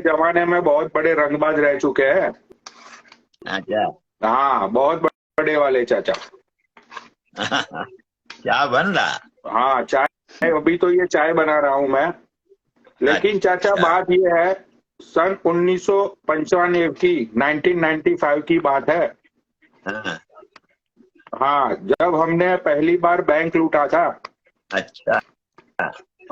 जमाने में बहुत बड़े रंगबाज रह चुके हैं। अच्छा। हाँ, बहुत बड़े वाले चाचा। क्या बन रहा? हाँ, चाय, अभी तो ये चाय बना रहा हूँ मैं। लेकिन चाचा अच्छा। बात ये है, सन 1995 की 1995 की बात है। हाँ। हाँ, जब हमने पहली बार बैंक लूटा था। अच्छा।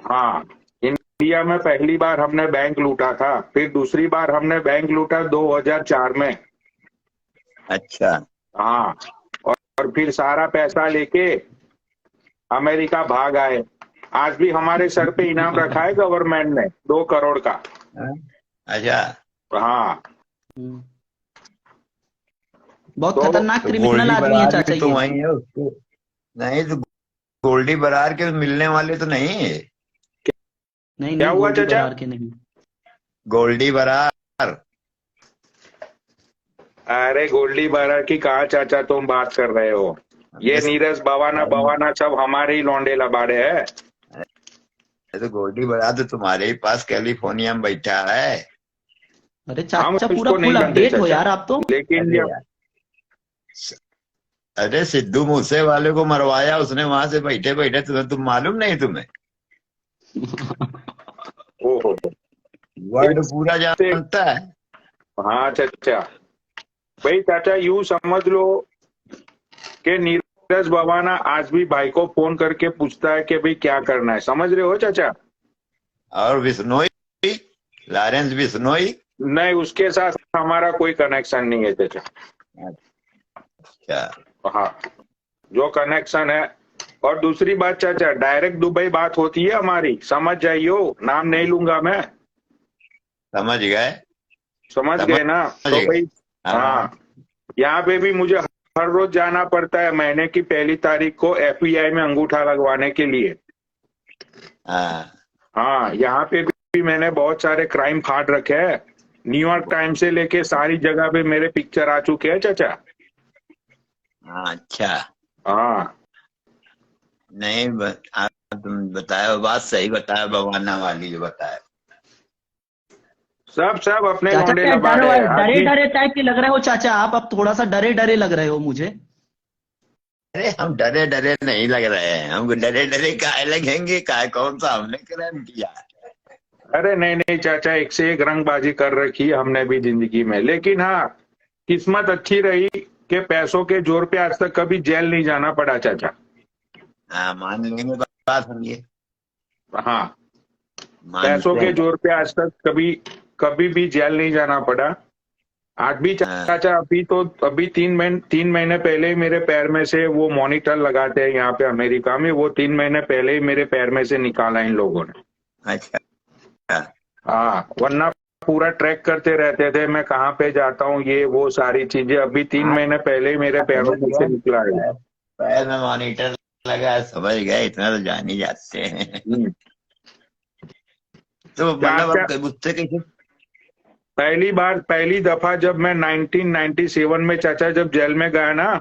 हाँ, इंडिया में पहली बार हमने बैंक लूटा था। फिर दूसरी बार हमने बैंक लूटा 2004 में। अच्छा। हाँ, और फिर सारा पैसा लेके अमेरिका भाग आए। आज भी हमारे सर पे इनाम रखा है गवर्नमेंट ने 2 करोड़ का। हाँ? अच्छा। हाँ, हम्म। बहुत तो खतरनाक तो क्रिमिनल गोल्डी आदमी है बरार चाचा भी तो ये। वही है उसको। नहीं तो गोल्डी बरार के मिलने वाले तो नहीं है। नहीं क्या नहीं, हुआ गोल्डी चाचा? बरार के नहीं। गोल्डी बरार। अरे गोल्डी बारा की कहाँ चाचा तुम बात कर रहे हो? ये नीरज बवाना बवाना सब हमारे ही लौंडे लबाड़े हैं। तो गोल्डी बरार तो तुम्हारे ही पास कैलिफोर्निया में बैठा है। अरे हम चाचा पूरा उसको नहीं फुल जानते अपडेट हो चाचा, यार आप तो। लेकिन अरे ये यार, अरे सिद्धू मूसे वाले को मरवाया उसने वहां से बैठे बैठे, तुम्हें तुम मालूम नहीं तुम्हें? ओहो, वर्ल्ड पूरा जानता है। हाँ चाचा। भाई चाचा यूं समझ लो कि नीरज बवाना आज भी भाई को फोन करके पूछता है कि भाई क्या करना है, समझ रहे हो चाचा? और बिश्नोई, लॉरेंस बिश्नोई। नहीं, उसके साथ हमारा कोई कनेक्शन नहीं है चाचा। अच्छा। हाँ, जो कनेक्शन है। और दूसरी बात चाचा, डायरेक्ट दुबई बात होती है हमारी, समझ जाइयो, नाम नहीं लूंगा मैं। समझ गए। समझ समझ गए ना? तो गए। भाई, हाँ। हाँ, यहाँ पे भी मुझे हर रोज जाना पड़ता है महीने की पहली तारीख को एफबीआई में अंगूठा लगवाने के लिए। हाँ। हाँ, यहाँ पे भी मैंने बहुत सारे क्राइम फाड़ रखे हैं। न्यूयॉर्क टाइम से लेके सारी जगह पे मेरे पिक्चर आ चुके हैं चाचा। हाँ। अच्छा। हाँ, नहीं तुम बताए बात सही, बताया बवाना वाली जो बताया। सब सब अपने चाचा लौंडे क्या डर लबाड़े हैं आज डरे भी। डरे टाइप के लग रहे हो चाचा आप। अब थोड़ा सा डरे डरे लग रहे हो मुझे। अरे हम डरे डरे नहीं लग रहे हैं, हमको डरे डरे काहे लगेंगे? काहे, कौन सा हमने क्राइम किया? अरे नहीं नहीं चाचा, एक से एक रंगबाजी कर रखी है हमने भी जिंदगी में। लेकिन हाँ, किस्मत अच्छी रही कि पैसों के जोर पे आज तक कभी जेल नहीं जाना पड़ा चाचा। हाँ, मान लेंगे बात हम ये। हाँ, पैसों मानते के हैं। जोर पे आज तक कभी कभी भी जेल नहीं जाना पड़ा। आज भी हाँ। चाचा, अभी 3 महीने पहले ही मेरे पैर में से वो मॉनिटर लगाते हैं यहाँ पे अमेरिका में, वो 3 महीने पहले ही मेरे पैर में से निकाला इन लोगों ने। अच्छा। हाँ, वरना पूरा ट्रैक करते रहते थे मैं कहाँ पे जाता हूँ, ये वो सारी चीजें। अभी 3 महीने पहले ही मेरे पैरों समझ में से गए। निकला है। पैर में मॉनिटर लगा है, समझ गए, इतना तो जान ही जाते हैं। हम्म। तो मतलब चाचा, अब मुझसे कैसे? पहली दफा जब मैं 1997 में चाचा जब जेल में गया ना,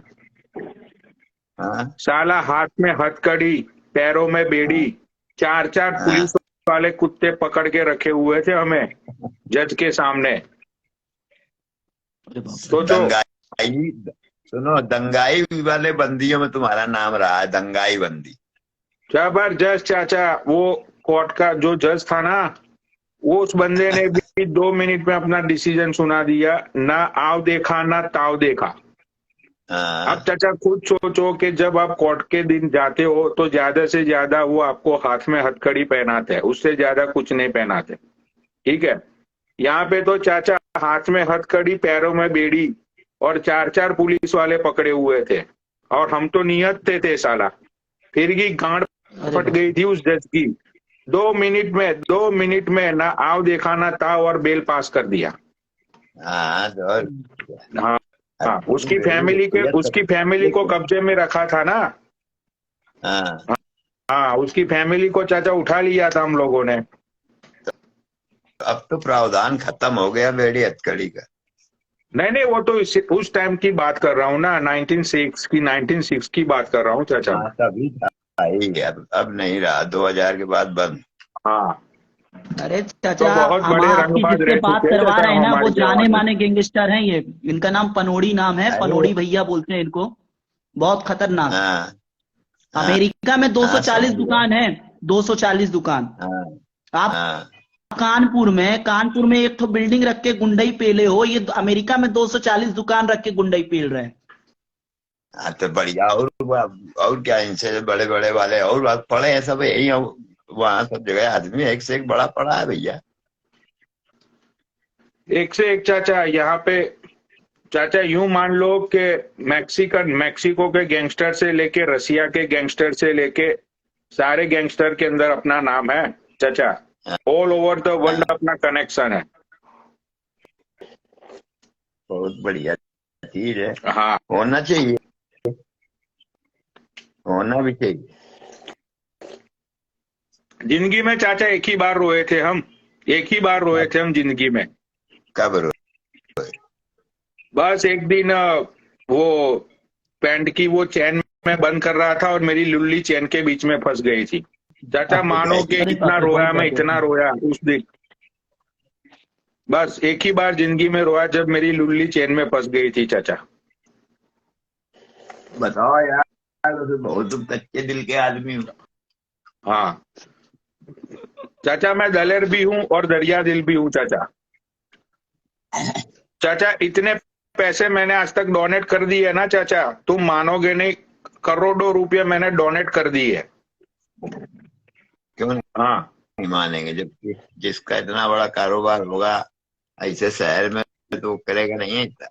हाँ। साला हाथ में हथकड़ी, पैरों में बेड़ी, हाँ। 4 4 हाँ। पुलिस वाले कुत्ते पकड़ के रखे हुए थे हमें जज के सामने। अरे बाप रे। सोचो। दंगाई, सुनो, दंगाई वाले बंदियों में तुम्हारा नाम रहा है, दंगाई बंदी। जबरदस्त चाचा। वो कोर्ट का जो जज था ना, वो उस बंदे ने भी 2 मिनट में अपना डिसीजन सुना दिया, ना आव देखा ना ताव देखा। अब हाँ। चाचा खुद सोचो कि जब आप कोर्ट के दिन जाते हो तो ज्यादा से ज्यादा वो आपको हाथ में हथकड़ी पहनाते हैं, उससे ज्यादा कुछ नहीं पहनाते। ठीक है। यहाँ पे तो चाचा हाथ में हथकड़ी, पैरों में बेड़ी, और 4 4 पुलिस वाले पकड़े हुए थे। और हम तो नियत थे साला। फिर की गांड अरे फट बाप गई थी उस जज की। 2 मिनट में ना आव देखा ना ताव और बेल पास कर दिया। हाँ तो और हाँ, अब हाँ, तुम बेड़ी उसकी फैमिली को कब्जे में रखा था ना। हाँ। हाँ, उसकी फैमिली को चाचा उठा लिया था हम लोगों ने। अब तो प्रावधान खत्म हो गया बेड़ी हथकड़ी का। नहीं नहीं, वो तो उस टाइम की बात कर रहा हूँ ना, 1906 की बात कर रहा हूँ चाचा। हाँ तभी था ही, अब नहीं रहा, 2000 के बाद बंद। हाँ, अरे तो चाचा, बहुत हम बड़े आपकी रंगबाज जिससे रह बात चुके हैं करवा चाचा रहे हम हैं ना, वो हमारे जाने जवान। माने गैंगस्टर हैं ये। इनका नाम पनोड़ी नाम है, अरे पनोड़ी भैया बोलते हैं इनको। बहुत खतरनाक। हाँ हाँ अमेरिका में हाँ 240 समझ गया। दुकान है। 240 दुकान। हाँ आप हाँ कानपुर में एक तो बिल्डिंग रख के गुंडई पेले हो, ये अमेरिका में 240 दुकान रख के गुंडई पेल रहे हैं। हाँ, तो बढ़िया। और क्या, इनसे बड़े बड़े वाले और बात पड़े हैं सब यही वहां सब जगह आदमी एक से एक बड़ा पड़ा है भैया। एक से एक चाचा यहाँ पे। चाचा यूं मान लो कि मैक्सिको के गैंगस्टर से लेके रसिया के गैंगस्टर से लेके सारे गैंगस्टर के अंदर अपना नाम है चाचा। ऑल ओवर द वर्ल्ड हाँ, अपना कनेक्शन है। बहुत बढ़िया चीज है। हाँ। होना चाहिए, होना भी चाहिए। जिंदगी में चाचा एक ही बार रोए थे हम। एक ही बार रोए कब थे हम जिंदगी में। कब रो बस एक दिन वो पैंट की वो चैन में बंद कर रहा था और मेरी लुल्ली चैन के बीच में फंस गई थी। चाचा मानो कि अरे इतना बाप रे, रोया बहुत मैं, दर्द होता इतना है। रोया उस दिन। बस एक ही बार जिंदगी में रोया जब मेरी लुल्ली चैन में फंस गई थी चाचा। बताओ यार, तो बहुत तुम कच्चे दिल के आदमी हो। हाँ चाचा, मैं दलेर भी हूँ और दरिया दिल भी हूँ चाचा। चाचा इतने पैसे मैंने आज तक डोनेट कर दिए है ना चाचा, तुम मानोगे नहीं। करोड़ों रुपए मैंने डोनेट कर दिए है। क्यों हाँ। नहीं मानेंगे, जब जिसका इतना बड़ा कारोबार होगा ऐसे शहर में, तो करेगा नहीं इतना।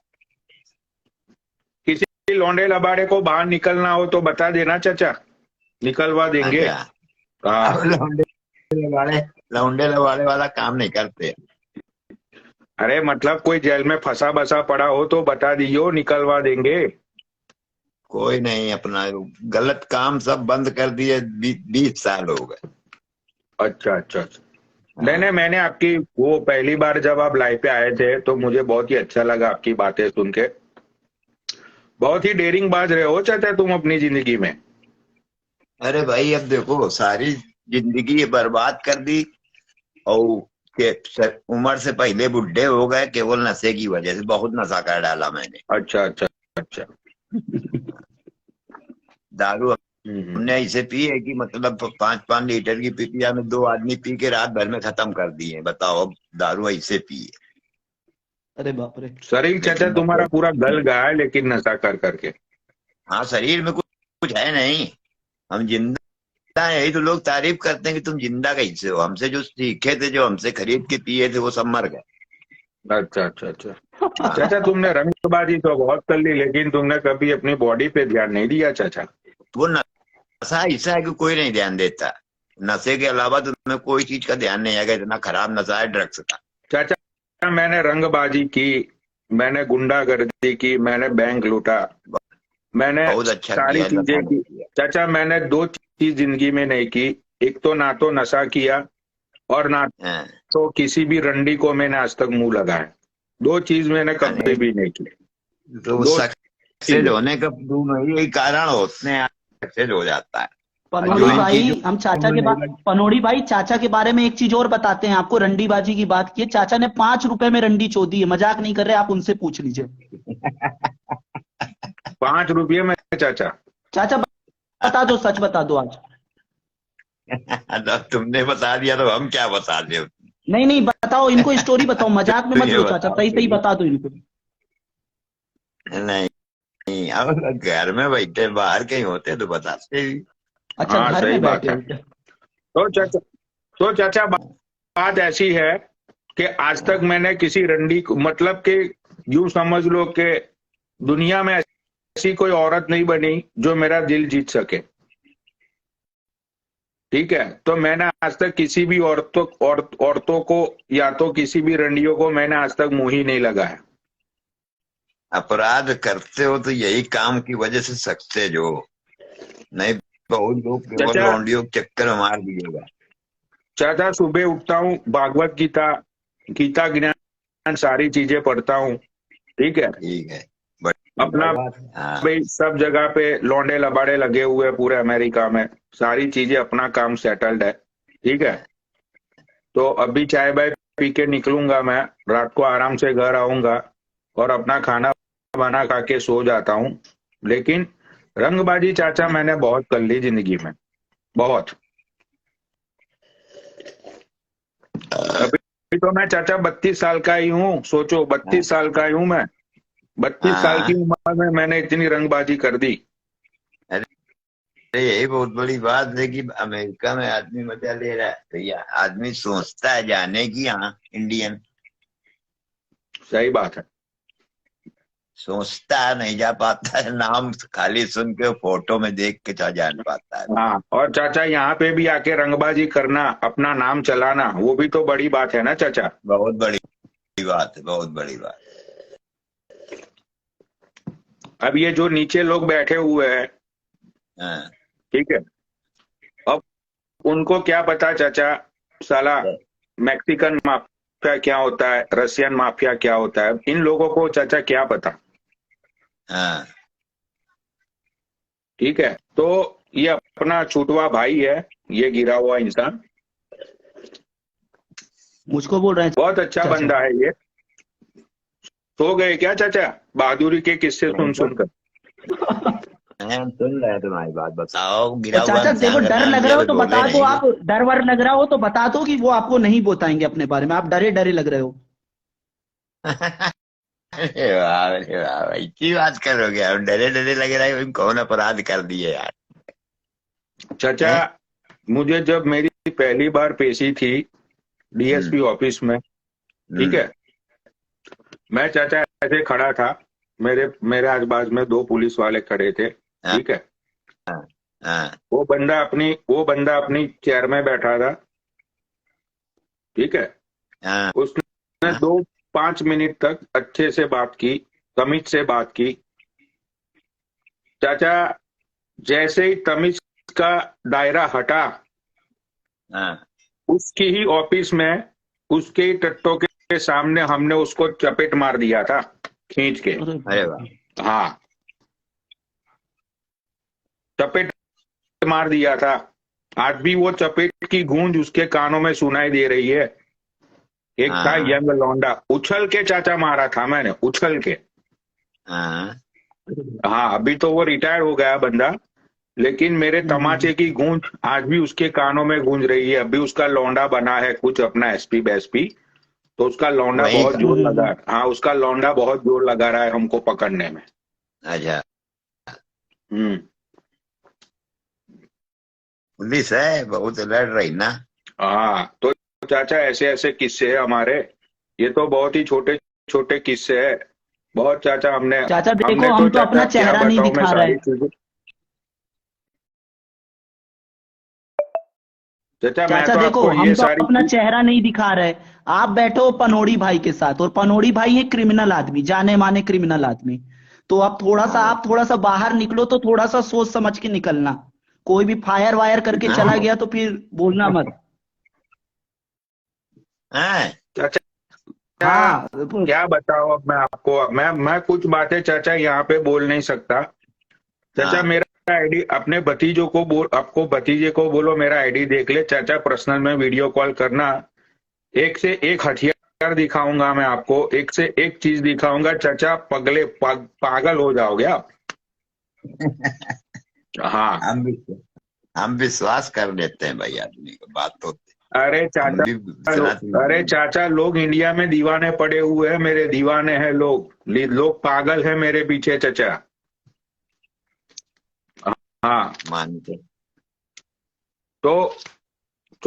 किसी लौंडे लबाड़े को बाहर निकलना हो तो बता देना चाचा, निकलवा देंगे। अच्छा, अब हाँ। लौंडे लवाड़े वाला काम नहीं करते। अरे मतलब कोई जेल में फंसा बसा पड़ा हो तो बता दियो, निकलवा देंगे। कोई नहीं, अपना गलत काम सब बंद कर दिए, 20 साल हो गए। अच्छा अच्छा अच्छा। नहीं हाँ। नहीं, मैंने आपकी वो पहली बार जब आप लाइव पे आए थे तो मुझे बहुत ही अच्छा लगा आपकी बातें सुन के। बहुत ही डेयरिंग बाज रहे हो चाचा तुम अपनी जिंदगी में। अरे भाई, अब देखो सारी जिंदगी बर्बाद कर दी, और उम्र से पहले बुढ़े हो गए केवल नशे की वजह से। बहुत नशा कर डाला मैंने। अच्छा अच्छा अच्छा। दारू हम्म। हमने ऐसे पी है कि मतलब 5-5 लीटर की पीपिया में 2 आदमी पी के रात भर में खत्म कर दिए। बताओ, अब दारू ऐसे पी है। अरे बाप रे। शरीर चाचा लेकिन तुम्हारा मतलब, पूरा गल गया है लेकिन नशा कर करके। हाँ, शरीर में कुछ है नहीं। हम जिंदा हैं, यही तो लोग तारीफ करते हैं कि तुम जिंदा कैसे हो। हमसे जो सीखे थे, जो हमसे खरीद के पिए थे, वो सब मर गए। अच्छा अच्छा अच्छा। हाँ, चाचा तुमने रंगबाजी तो बहुत कर ली लेकिन तुमने कभी अपनी बॉडी पे ध्यान नहीं दिया चाचा। वो नशा ऐसा है कि कोई नहीं ध्यान देता। नशे के अलावा तो तुम्हें कोई चीज का ध्यान नहीं आएगा। इतना खराब नशा है ड्रग्स का। चाचा मैंने रंगबाजी की, मैंने गुंडागर्दी की, मैंने बैंक लूटा, मैंने बहुत अच्छा सारी किया है, नशा चीजें नहीं की। किया। चाचा मैंने दो चीज जिंदगी में नहीं की। एक तो ना तो नशा किया और ना हाँ, तो किसी भी रंडी को मैंने आज तक मुंह लगाया। दो चीज मैंने कभी अरे, भी नहीं की। तो दो सक्सेस चीजें। होने का दोनों ही कारण होते हैं। सक्सेस हो जाता है। और जो पनोड़ी इन भाई, हम चाचा चीजों के में बाद पनोड़ी भाई चाचा के बारे में एक चीज और बताते हैं आपको। रंडीबाजी की बात की है, चाचा ने 5 रुपए में रंडी चोदी है। मजाक नहीं कर रहे, आप उनसे पूछ लीजिए। 5 रुपये में चाचा। चाचा बता दो, सच बता दो आज। अब तुमने बता दिया तो हम क्या बता दें। नहीं नहीं, बताओ इनको स्टोरी बताओ, मजाक में तो मत ये लो चाचा, बताओ सही सही सही। बता दो इनको। नहीं नहीं, अब घर में बैठे, बाहर कहीं होते तो बताते भी। अच्छा, हाँ घर सही में बात बैठे है। हो क्या? तो चाचा बात ऐसी है कि आज तक मैंने किसी रंडी को मतलब कि यूं समझ लो कि दुनिया में ऐसी कोई औरत नहीं बनी जो मेरा दिल जीत सके। ठीक है, तो मैंने आज तक किसी भी औरतों को या तो किसी भी रंडियों को मैंने आज तक मुंह ही नहीं लगाया। अपराध करते हो तो यही काम की वजह से सक्सेस हो। नहीं, बहुत लोग केवल चाचा लौंडियों के चक्कर में मार दिएगा। चाचा सुबह उठता हूँ, भागवत गीता, गीता ज्ञान सारी चीजें पढ़ता हूँ। ठीक है। ठीक है, बढ़िया अपना बात है। हाँ, भाई सब जगह पे लौंडे लबाड़े लगे हुए हैं पूरे अमेरिका में, सारी चीजें अपना काम सेटल्ड है। ठीक है। तो अभी चाय बाय पी के निकलूंगा मैं, रात को आराम से घर आऊंगा और अपना खाना बना खा के सो जाता हूँ। लेकिन रंगबाजी चाचा मैंने बहुत कर ली जिंदगी में, बहुत। अभी तो मैं चाचा 32 साल का ही हूँ, सोचो 32 साल का ही हूँ मैं। 32 साल की हाँ, उम्र में मैंने इतनी रंगबाजी कर दी। अरे यही बहुत बड़ी बात है कि अमेरिका में आदमी मजा ले रहा है भैया। आदमी सोचता है जाने की, हाँ इंडियन सही बात है। सोचता है, नहीं जा पाता है। नाम खाली सुन के फोटो में देख के जान पाता है। हाँ, और चाचा यहाँ पे भी आके रंगबाजी करना, अपना नाम चलाना, वो भी तो बड़ी बात है ना चाचा। बहुत बड़ी बात है, बहुत बड़ी बात। अब ये जो नीचे लोग बैठे हुए हैं, हाँ, ठीक है, अब उनको क्या पता चाचा, साला मैक्सिकन माफिया क्या होता है, रशियन माफिया क्या होता है, इन लोगों को चाचा क्या पता। हाँ, ठीक है, तो ये अपना छूटवा भाई है, ये गिरा हुआ इंसान, मुझको बोल रहे हैं बहुत अच्छा चाचा। बंदा है ये। सो गए क्या चाचा बहादुरी के किस्से सुन सुनकर? हम सुन रहे हैं तुम्हारी बात। बताओ, गिरा और हुआ चाचा देखो इंसान का डर नाम लग लिया, रहा हो अभी तो बोले बता दो, नहीं। आप डर वर लग रहा हो तो बता दो कि वो आपको नहीं बताएंगे अपने बारे में, आप डरे डरे लग रहे हो। अरे वाह, अरे वाह भाई, की बात करोगे आप? डरे डरे लग रहा है? कौन अपराध कर दिए यार? चाचा हैं? मुझे जब मेरी पहली बार पेशी थी डीएसपी ऑफिस में, ठीक हम्म, है, मैं चाचा ऐसे खड़ा था, मेरे मेरे आसपास में 2 पुलिस वाले खड़े थे, हाँ, ठीक है। हाँ, वो बंदा अपनी चेयर में बैठा था, ठीक है। हाँ, उसने हाँ, 2-5 मिनट तक अच्छे से बात की, तमीज से बात की। चाचा जैसे ही तमीज का दायरा हटा, हाँ। उसकी ही ऑफिस में, उसके ही टट्टों के सामने हमने उसको चपेट मार दिया था, खींच के। अरे अरे बाप वाह, रे। हाँ, चपेट मार दिया था। आज भी वो चपेट की गूंज उसके कानों में सुनाई दे रही है। एक था हाँ, यंग लौंडा, उछल के चाचा मारा था मैंने, उछल के। हाँ। हाँ, अभी तो वो रिटायर हो गया बंदा, लेकिन मेरे हम्म। तमाचे की गूंज आज भी उसके कानों में गूंज रही है। अभी उसका लौंडा बना है कुछ अपना एसपी बेसपी, तो उसका लौंडा वही बहुत का। जोर लगा, हाँ उसका लौंडा बहुत जोर लगा रहा है हमको पकड़ने में। अच्छा, हम्म। पुलिस है बहुत लड़ रही ना। हाँ, तो चाचा ऐसे ऐसे किस्से हैं हमारे, ये तो बहुत ही छोटे छोटे किस्से हैं। बहुत चाचा, हमने चाचा हमने देखो तो हम तो चाचा अपना क्या चेहरा नहीं बताऊं मैं दिखा रहे। सारी चीजें। चाचा मैं चाचा तो देखो आपको हम ये तो सारी अपना चीज, चेहरा नहीं दिखा रहे। आप बैठो पनोड़ी भाई के साथ, और पनोड़ी भाई है क्रिमिनल आदमी, जाने माने क्रिमिनल आदमी। तो हाँ, आप थोड़ा सा बाहर निकलो तो थोड़ा सा सोच समझ के निकलना। कोई भी फायर वायर करके चला हाँ, गया तो फिर बोलना मत। हाँ, चाचा हाँ क्या बताओ अब मैं आपको, मैं कुछ बातें चाचा यहाँ पे बोल नहीं सकता। चाचा हाँ। मेरा आईडी अपने भतीजों को बोल, आपको भतीजे को बोलो मेरा आईडी देख ले चाचा, पर्सनल में वीडियो कॉल करना। एक से एक हथियार दिखाऊंगा मैं आपको, एक से एक चीज दिखाऊंगा चाचा, पागल हो जाओगे आप। हाँ। हम भी हम विश्वास कर लेते हैं भाई, आदमी को बात तो। अरे हम चाचा भी इतना अरे चाचा लोग इंडिया में दीवाने पड़े हुए हैं, मेरे दीवाने हैं लोग, लोग पागल हैं मेरे पीछे चाचा। हाँ, मानते। तो